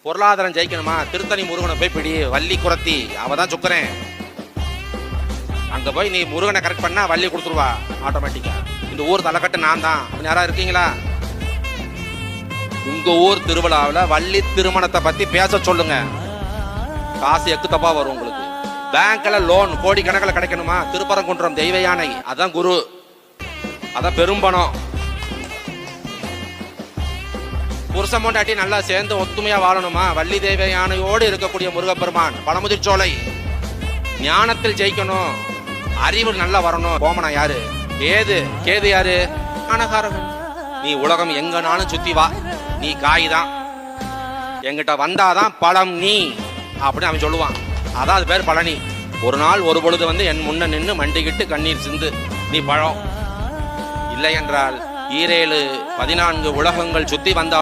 பொருளாதாரம் ஜெயிக்கணுமா, திருத்தணி முருகனை போய் பிடி, வள்ளி குரத்தி அவதான் சுக்குறேன். அங்க போய் நீ முருகனை கரெக்ட் பண்ணா வள்ளி கொடுத்துருவா ஆட்டோமேட்டிக்கா. இந்த ஊர் தலைக்கட்டு நான் தான். யாரா இருக்கீங்களா? உங்க ஊர் திருவிழாவில் வள்ளி திருமணத்தை பத்தி பேச சொல்லுங்க. காசு எக்கு தப்பா வரும் உங்களுக்கு. பேங்க்ல லோன் கோடிக்கணக்கில் கிடைக்கணுமா, திருப்பரங்குன்றம் தெய்வ யானை அதான் குரு, அதான் பெரும்பணம். புருஷ பொண்டாட்டி நல்லா சேர்ந்து ஒத்துமையா வாழணுமா, வள்ளி தெய்வ யானையோடு இருக்கக்கூடிய முருகப்பெருமான் பழமுதிர்ச்சோலை. ஞானத்தில் ஜெயிக்கணும், அறிவு நல்லா வரணும். கோமனா யாரு? கேது யாரு? அனகாரகன். நீ உலகம் எங்கனாலும் சுத்தி வா, நீ காய் தான், எங்கிட்ட வந்தாதான் பழம் நீ அப்படின்னு அவன் சொல்லுவான். அதான் அது பேர் பழனி. ஒரு நாள் ஒரு பொழுது வந்து என் முன்ன நின்று மண்டிக்கிட்டு கண்ணீர் சிந்து நீ பழம். இல்லை என்றால் 14 உலகங்கள் சுத்தி வந்தா